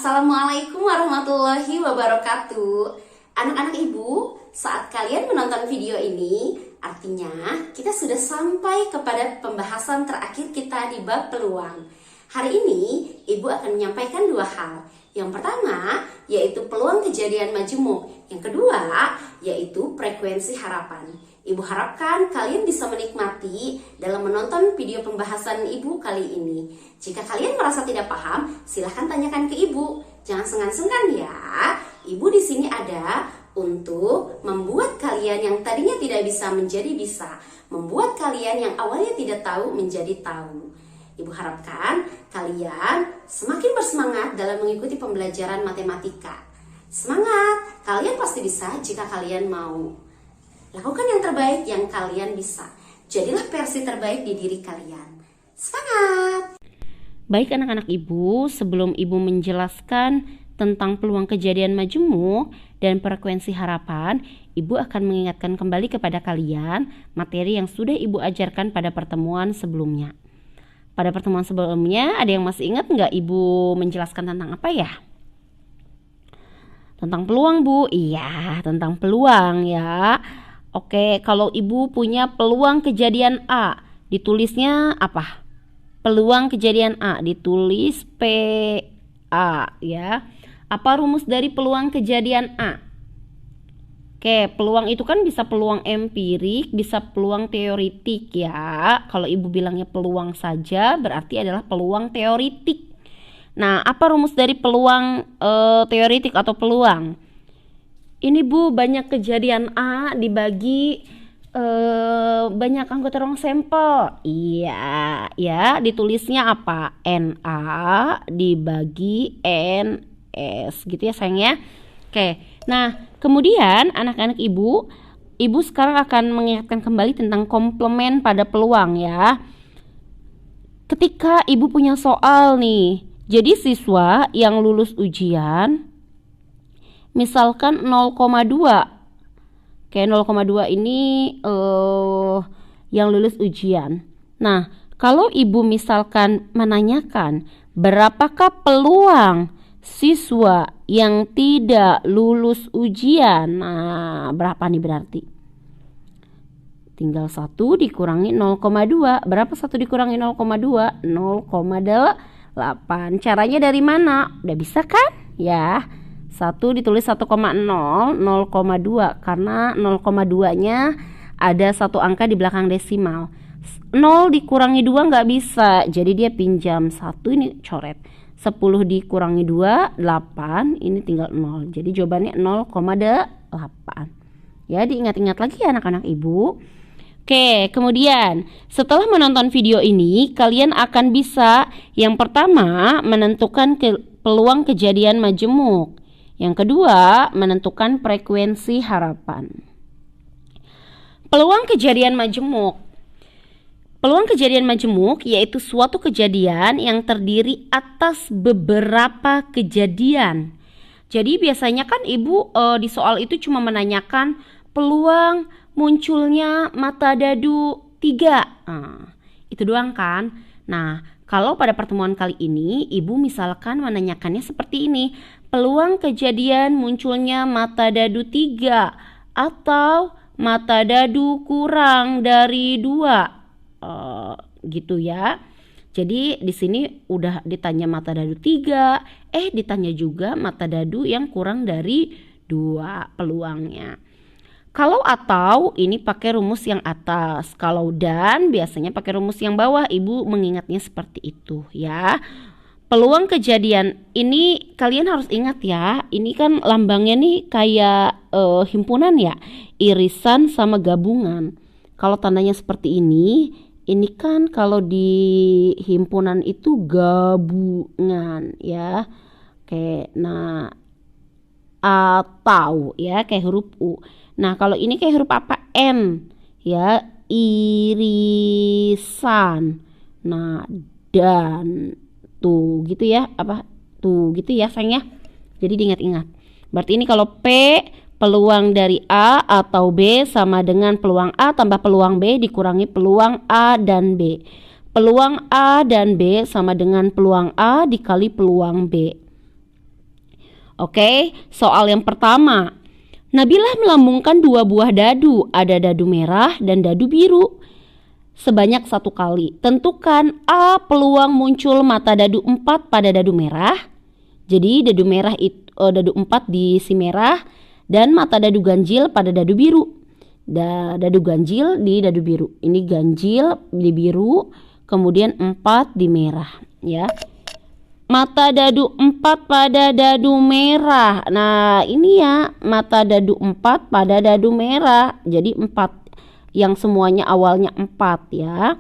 Assalamualaikum warahmatullahi wabarakatuh. Anak-anak ibu, saat kalian menonton video ini, artinya kita sudah sampai kepada pembahasan terakhir kita di bab peluang. Hari ini, ibu akan menyampaikan dua hal. Yang pertama, yaitu peluang kejadian majemuk. Yang kedua, yaitu frekuensi harapan. Ibu harapkan kalian bisa menikmati dalam menonton video pembahasan ibu kali ini. Jika kalian merasa tidak paham, silahkan tanyakan ke ibu. Jangan sungkan-sungkan ya. Ibu di sini ada untuk membuat kalian yang tadinya tidak bisa menjadi bisa, membuat kalian yang awalnya tidak tahu menjadi tahu. Ibu harapkan kalian semakin bersemangat dalam mengikuti pembelajaran matematika. Semangat, kalian pasti bisa jika kalian mau. Lakukan yang terbaik yang kalian bisa. Jadilah versi terbaik di diri kalian. Semangat! Baik anak-anak ibu, sebelum ibu menjelaskan tentang peluang kejadian majemuk dan frekuensi harapan, ibu akan mengingatkan kembali kepada kalian materi yang sudah ibu ajarkan pada pertemuan sebelumnya. Pada pertemuan sebelumnya, ada yang masih ingat nggak ibu menjelaskan tentang apa ya? Tentang peluang, Bu? Iya, tentang peluang ya. Oke, kalau ibu punya peluang kejadian A, ditulisnya apa? Peluang kejadian A, ditulis PA ya. Apa rumus dari peluang kejadian A? Oke, peluang itu kan bisa peluang empirik, bisa peluang teoritik ya. Kalau ibu bilangnya peluang saja, berarti adalah peluang teoritik. Nah, apa rumus dari peluang teoritik atau peluang? Ini Bu, banyak kejadian A dibagi banyak anggota ruang sampel. Iya, ya, ditulisnya apa? NA dibagi NS gitu ya sayang ya. Oke, nah kemudian anak-anak ibu sekarang akan mengingatkan kembali tentang komplement pada peluang ya. Ketika ibu punya soal nih, jadi siswa yang lulus ujian misalkan 0,2. Kayak 0,2 ini yang lulus ujian. Nah, kalau ibu misalkan menanyakan berapakah peluang siswa yang tidak lulus ujian, nah berapa nih berarti? Tinggal 1 dikurangi 0,2. Berapa 1 dikurangi 0,2? 0,8. Caranya dari mana? Udah bisa kan? Ya, 1 ditulis 1,0, 0,2 karena 0,2 nya ada satu angka di belakang desimal. 0 dikurangi 2 nggak bisa, jadi dia pinjam 1, ini coret. 10 dikurangi 2, 8, ini tinggal 0. Jadi jawabannya 0,8. Ya, diingat-ingat lagi ya anak-anak ibu. Oke, kemudian setelah menonton video ini, kalian akan bisa yang pertama menentukan peluang kejadian majemuk. Yang kedua, menentukan frekuensi harapan. Peluang kejadian majemuk. Peluang kejadian majemuk yaitu suatu kejadian yang terdiri atas beberapa kejadian. Jadi biasanya kan ibu di soal itu cuma menanyakan peluang munculnya mata dadu 3. Itu doang kan? Nah, kalau pada pertemuan kali ini ibu misalkan menanyakannya seperti ini. Peluang kejadian munculnya mata dadu 3 atau mata dadu kurang dari 2. Gitu ya. Jadi di sini udah ditanya mata dadu 3, ditanya juga mata dadu yang kurang dari 2 peluangnya. Kalau atau ini pakai rumus yang atas, kalau dan biasanya pakai rumus yang bawah. Ibu mengingatnya seperti itu ya. Peluang kejadian ini kalian harus ingat ya. Ini kan lambangnya nih kayak himpunan ya, irisan sama gabungan. Kalau tandanya seperti ini kan kalau di himpunan itu gabungan ya. Oke, nah atau ya kayak huruf U. Nah, kalau ini kayak huruf apa? N ya, irisan. Nah, dan tuh gitu ya, apa tuh gitu ya sayang ya. Jadi diingat-ingat. Berarti ini kalau P peluang dari A atau B sama dengan peluang A tambah peluang B dikurangi peluang A dan B. Peluang A dan B sama dengan peluang A dikali peluang B. Oke, soal yang pertama. Nabilah melambungkan 2 buah dadu, ada dadu merah dan dadu biru, sebanyak 1 kali. Tentukan A peluang muncul mata dadu 4 pada dadu merah. Jadi dadu merah itu dadu 4 di si merah dan mata dadu ganjil pada dadu biru. Dadu ganjil di dadu biru. Ini ganjil di biru, kemudian 4 di merah, ya. Mata dadu 4 pada dadu merah. Nah, ini ya, mata dadu 4 pada dadu merah. Jadi 4 yang semuanya awalnya 4 ya.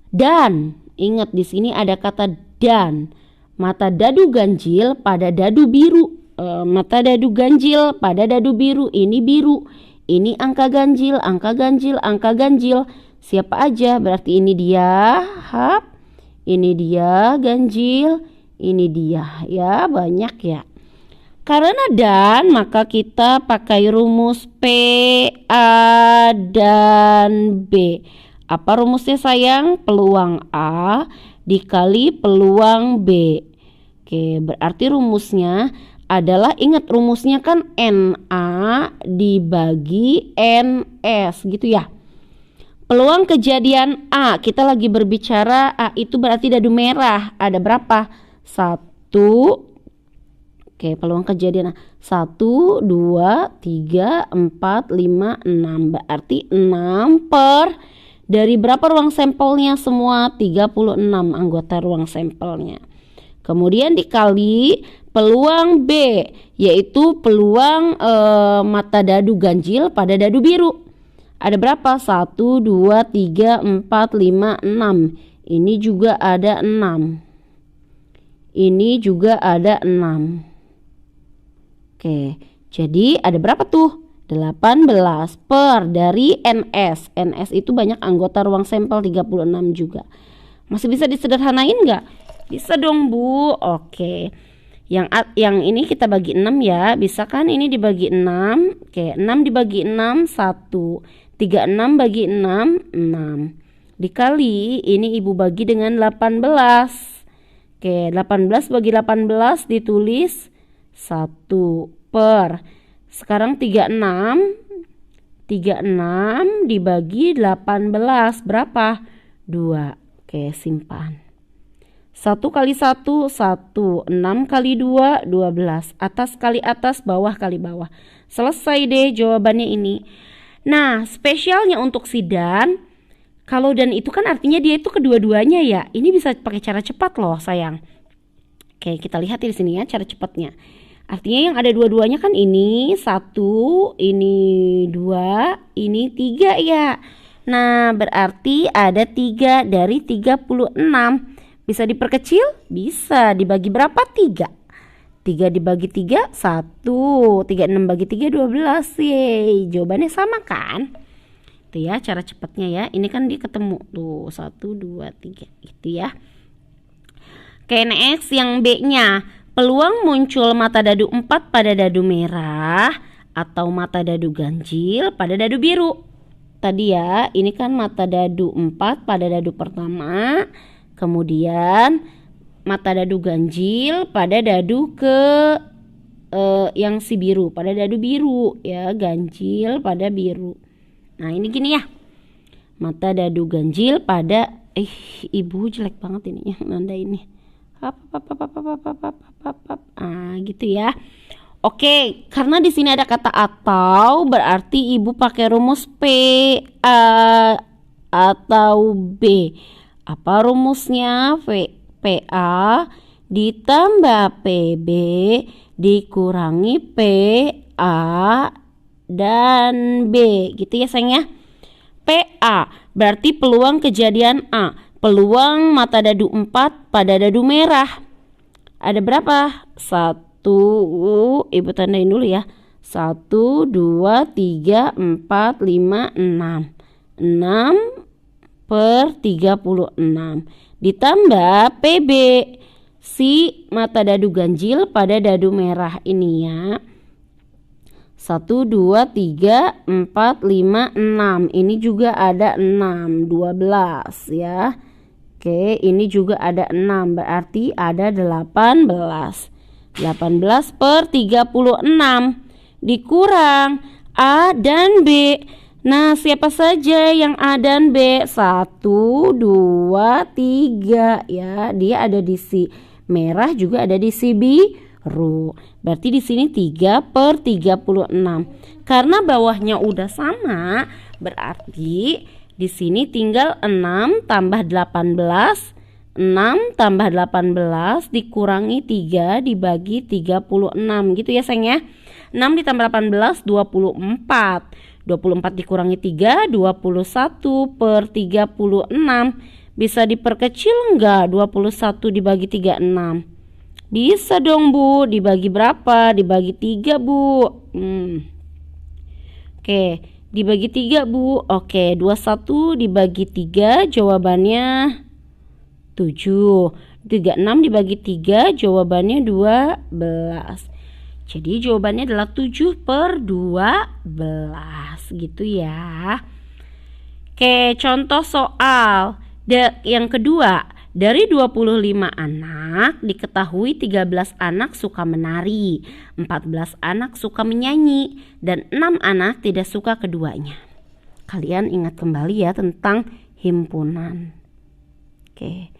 Dan ingat di sini ada kata dan. Mata dadu ganjil pada dadu biru. Mata dadu ganjil pada dadu biru. Ini biru. Ini angka ganjil, angka ganjil, angka ganjil. Siapa aja? Berarti ini dia hap. Ini dia ganjil. Ini dia ya, banyak ya. Karena dan maka kita pakai rumus P, A, dan B. Apa rumusnya sayang? Peluang A dikali peluang B. Oke, berarti rumusnya adalah, ingat rumusnya kan NA dibagi NS gitu ya. Peluang kejadian A, kita lagi berbicara A itu berarti dadu merah. Ada berapa? 1. Oke, peluang kejadian 1, 2, 3, 4, 5, 6. Berarti 6 per dari berapa ruang sampelnya semua? 36 anggota ruang sampelnya. Kemudian dikali peluang B, yaitu peluang mata dadu ganjil pada dadu biru. Ada berapa? 1, 2, 3, 4, 5, 6. Ini juga ada 6. Ini juga ada 6. Oke, jadi ada berapa tuh? 18 per dari NS. NS itu banyak anggota ruang sampel 36 juga. Masih bisa disederhanain nggak? Bisa dong Bu. Oke. Yang ini kita bagi 6 ya. Bisa kan ini dibagi 6? Oke, 6 dibagi 6 1. 36 bagi 6 6. Dikali ini Ibu bagi dengan 18. Oke, 18 bagi 18 ditulis 1 per. Sekarang 36 dibagi 18 berapa? 2. Oke, simpan. 1 kali 1 1. 6 kali 2 12. Atas kali atas, bawah kali bawah. Selesai deh jawabannya ini. Nah, spesialnya untuk si dan, kalau dan itu kan artinya dia itu kedua-duanya ya. Ini bisa pakai cara cepat loh sayang. Oke, kita lihat di sini ya cara cepatnya. Artinya yang ada dua-duanya kan ini 1, ini 2, ini 3 ya. Nah, berarti ada 3 dari 36. Bisa diperkecil? Bisa. Dibagi berapa? 3. 3 dibagi 3 1. 36 bagi 3 12. Yeay, jawabannya sama kan? Itu ya cara cepatnya ya. Ini kan dia ketemu tuh 1 2 3 gitu ya. Oke, next yang B-nya. Peluang muncul mata dadu 4 pada dadu merah atau mata dadu ganjil pada dadu biru. Tadi ya, ini kan mata dadu 4 pada dadu pertama. Kemudian mata dadu ganjil pada dadu yang si biru, pada dadu biru ya, ganjil pada biru. Nah, ini gini ya. Mata dadu ganjil pada Ibu jelek banget ininya nanda ini. Gitu ya. Oke, karena di sini ada kata atau, berarti Ibu pakai rumus P, A, atau B. Apa rumusnya? PA ditambah PB dikurangi PA dan B, gitu ya sayang ya. PA berarti peluang kejadian A, peluang mata dadu 4 pada dadu merah. Ada berapa? 1, Ibu tandain dulu ya. 1, 2, 3, 4, 5, 6. 6 per 36 ditambah PB si mata dadu ganjil pada dadu merah ini ya. 1, 2, 3, 4, 5, 6. Ini juga ada 6, 12 ya. Oke, ini juga ada 6, berarti ada 18. 18 per 36 dikurang A dan B. Nah, siapa saja yang A dan B? 1, 2, 3 ya. Dia ada di si merah, juga ada di si biru. Berarti di sini 3 per 36. Karena bawahnya udah sama, berarti di sini tinggal 6 tambah 18. 6 tambah 18 dikurangi 3 dibagi 36 gitu ya sayang ya. 6 ditambah 18 24. 24 dikurangi 3 21 per 36. Bisa diperkecil enggak 21 dibagi 36? Bisa dong Bu. Dibagi berapa? Dibagi 3 Bu. Oke, dibagi 3 Bu. Oke, 21 dibagi 3 jawabannya 7. 36 dibagi 3 jawabannya 12. Jadi jawabannya adalah 7 per 12 gitu ya. Oke, contoh soal yang kedua. Dari 25 anak diketahui 13 anak suka menari, 14 anak suka menyanyi, dan 6 anak tidak suka keduanya. Kalian ingat kembali ya tentang himpunan. Oke.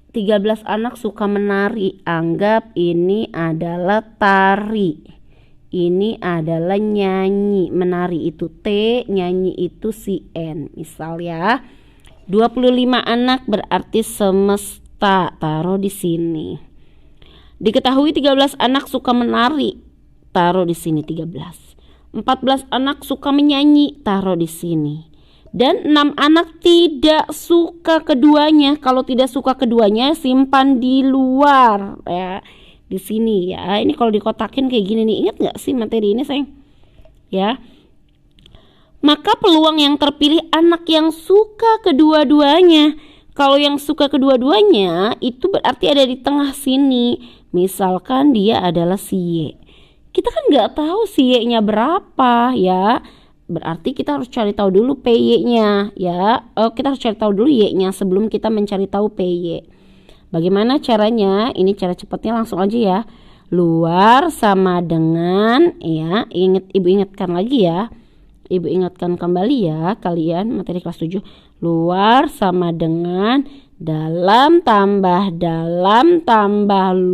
13 anak suka menari. Anggap ini adalah tari. Ini adalah nyanyi. Menari itu T, nyanyi itu si N. Misal ya. 25 anak berarti semesta. Taruh di sini. Diketahui 13 anak suka menari. Taruh di sini 13. 14 anak suka menyanyi. Taruh di sini. Dan 6 anak tidak suka keduanya. Kalau tidak suka keduanya simpan di luar ya. Di sini ya. Ini kalau dikotakin kayak gini nih. Ingat gak sih materi ini sayang? Ya. Maka peluang yang terpilih anak yang suka kedua-duanya. Kalau yang suka kedua-duanya itu berarti ada di tengah sini. Misalkan dia adalah si Y. Kita kan gak tahu si Y-nya berapa ya. Berarti kita harus cari tahu dulu PY-nya ya. Kita harus cari tahu dulu Y-nya sebelum kita mencari tahu PY. Bagaimana caranya? Ini cara cepatnya langsung aja ya. Luar sama dengan ya, Ibu ingatkan lagi ya. Ibu ingatkan kembali ya kalian materi kelas 7. Luar sama dengan dalam tambah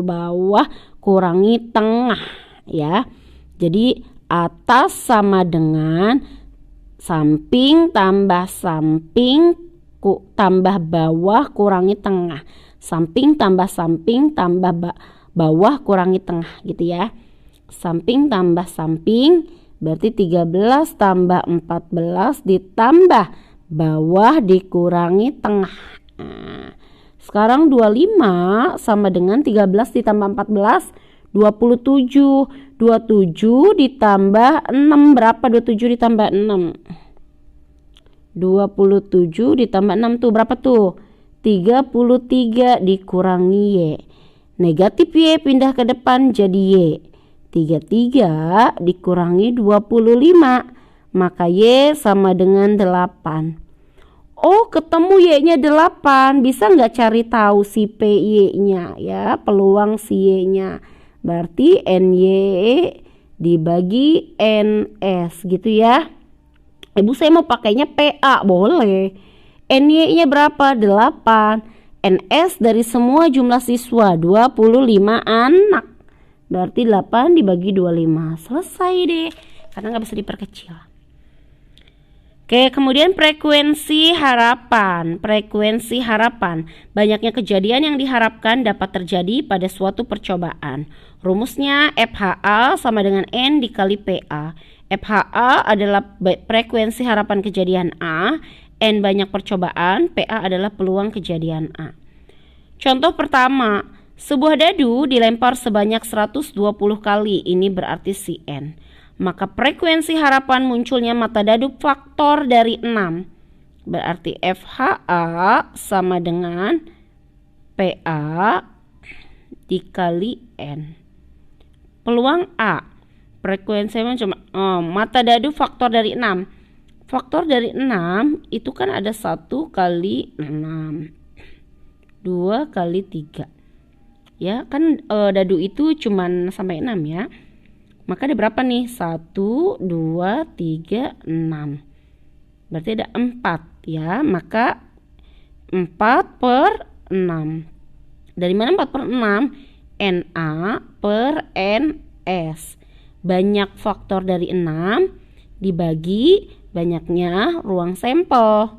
bawah kurangi tengah ya. Jadi atas sama dengan samping tambah samping tambah bawah kurangi tengah. Samping tambah bawah kurangi tengah gitu ya. Samping tambah samping berarti 13 tambah 14 ditambah bawah dikurangi tengah. Nah, sekarang 25 sama dengan 13 ditambah 14 27. 27 ditambah 6 berapa? 27 ditambah 6. 27 ditambah 6 tuh berapa tuh? 33 dikurangi Y. Negatif Y pindah ke depan jadi Y. 33 dikurangi 25. Maka Y sama dengan 8. Oh, ketemu Y-nya 8. Bisa nggak cari tahu si PY-nya ya? Peluang si Y-nya. Berarti NY dibagi NS gitu ya. Ibu saya mau pakainya PA boleh. NY-nya berapa? 8. NS dari semua jumlah siswa 25 anak. Berarti 8 dibagi 25. Selesai deh. Karena nggak bisa diperkecil. Oke, kemudian frekuensi harapan. Frekuensi harapan. Banyaknya kejadian yang diharapkan dapat terjadi pada suatu percobaan. Rumusnya FHA sama dengan N dikali PA. FHA adalah frekuensi harapan kejadian A. N banyak percobaan. PA adalah peluang kejadian A. Contoh pertama. Sebuah dadu dilempar sebanyak 120 kali. Ini berarti si N. Maka frekuensi harapan munculnya mata dadu faktor dari 6. Berarti FHA sama dengan PA dikali N. Peluang A. Frekuensi cuma mata dadu faktor dari 6. Faktor dari 6 itu kan ada 1 kali 6. 2 kali 3. Ya, kan dadu itu cuman sampai 6 ya. Maka ada berapa nih? 1, 2, 3, 6. Berarti ada 4 ya. Maka 4 per 6. Dari mana 4 per 6? Na per Ns. Banyak faktor dari 6 dibagi banyaknya ruang sampel.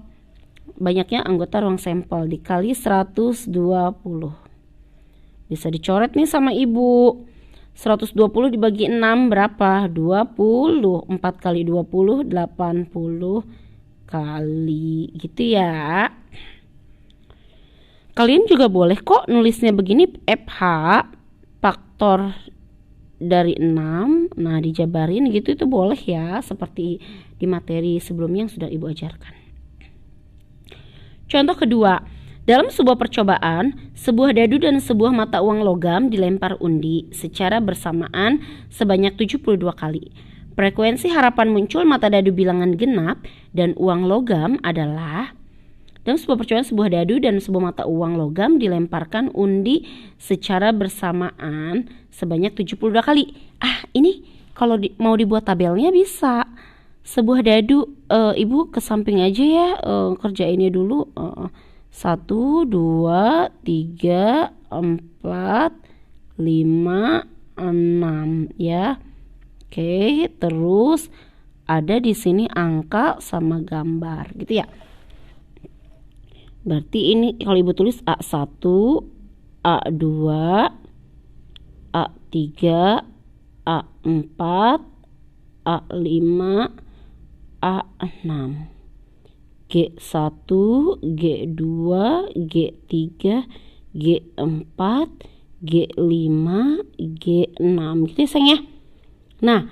Banyaknya anggota ruang sampel dikali 120. Bisa dicoret nih sama ibu. 120 dibagi 6 berapa? 20. 4 kali 20, 80 kali. Gitu ya. Kalian juga boleh kok nulisnya begini, FH faktor dari 6. Nah, dijabarin gitu itu boleh ya, seperti di materi sebelumnya yang sudah ibu ajarkan. Contoh kedua, dalam sebuah percobaan, sebuah dadu dan sebuah mata uang logam dilempar undi secara bersamaan sebanyak 72 kali. Frekuensi harapan muncul mata dadu bilangan genap dan uang logam adalah. Dalam sebuah percobaan, sebuah dadu dan sebuah mata uang logam dilemparkan undi secara bersamaan sebanyak 72 kali. Ini kalau mau dibuat tabelnya bisa. Sebuah dadu, ibu ke samping aja ya, kerjainnya dulu. 1, 2, 3, 4, 5, 6 ya. Oke, terus ada di sini angka sama gambar gitu ya. Berarti ini kalau ibu tulis A1, A2, A3, A4, A5, A6, G1, G2, G3, G4, G5, G6 gitu ya sayang ya. Nah,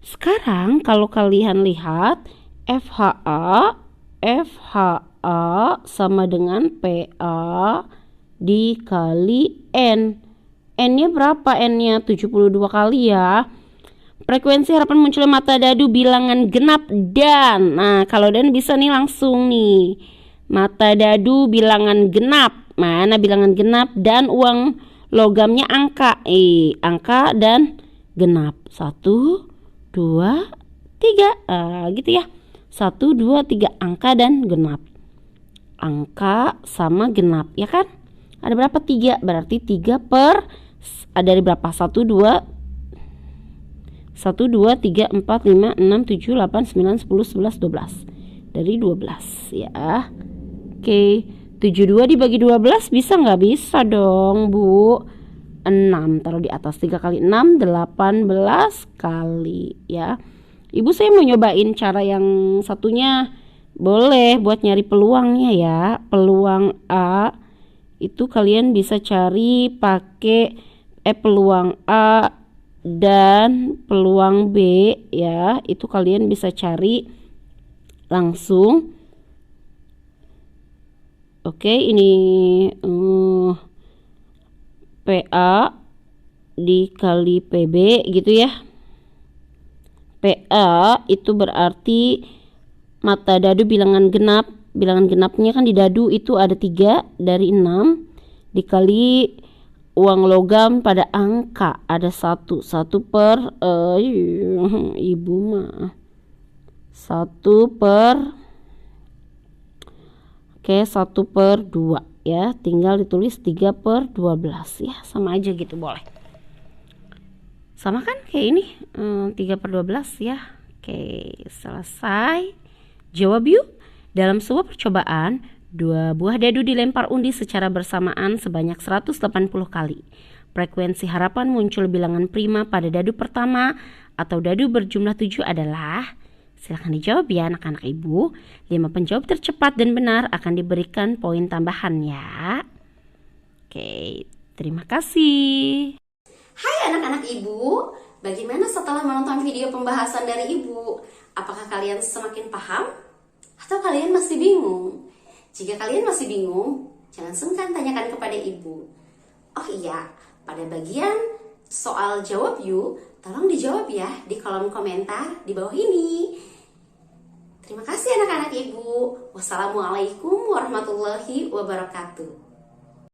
sekarang kalau kalian lihat FHA sama dengan PA dikali N. N-nya berapa? N-nya 72 kali ya. Frekuensi harapan munculnya mata dadu bilangan genap dan. Nah, kalau dan bisa nih langsung nih. Mata dadu bilangan genap. Mana bilangan genap dan uang logamnya angka. Angka dan genap. 1, 2, 3. Gitu ya. 1, 2, 3 angka dan genap. Angka sama genap ya kan? Ada berapa? 3. Berarti 3 per dari berapa? 1, 2, 3, 4, 5, 6, 7, 8, 9, 10, 11, 12. Dari 12 ya. Oke, 72 dibagi 12 bisa nggak? Bisa dong Bu. 6 taruh di atas. 3 kali 6 18 kali ya. Ibu saya mau nyobain cara yang satunya. Boleh buat nyari peluangnya ya. Peluang A itu kalian bisa cari pakai peluang A dan peluang B ya. Itu kalian bisa cari langsung. Oke, ini PA dikali PB gitu ya. PA itu berarti mata dadu bilangan genap. Bilangan genapnya kan di dadu itu ada 3 dari 6 dikali uang logam pada angka ada 1. 1 per ibu mah 1 per 1 per 2 ya. Tinggal ditulis 3 per 12 ya. Sama aja gitu boleh. Sama kan kayak ini 3 per 12 ya. Oke, selesai. Jawab yuk. Dalam sebuah percobaan, 2 buah dadu dilempar undi secara bersamaan sebanyak 180 kali. Frekuensi harapan muncul bilangan prima pada dadu pertama atau dadu berjumlah 7 adalah. Silahkan dijawab ya anak-anak ibu. 5 penjawab tercepat dan benar akan diberikan poin tambahan ya. Oke, terima kasih. Hai anak-anak ibu, bagaimana setelah menonton video pembahasan dari ibu? Apakah kalian semakin paham? Atau kalian masih bingung? Jika kalian masih bingung, jangan sungkan tanyakan kepada ibu. Oh iya, pada bagian soal jawab yuk, tolong dijawab ya di kolom komentar di bawah ini. Terima kasih anak-anak ibu. Wassalamualaikum warahmatullahi wabarakatuh.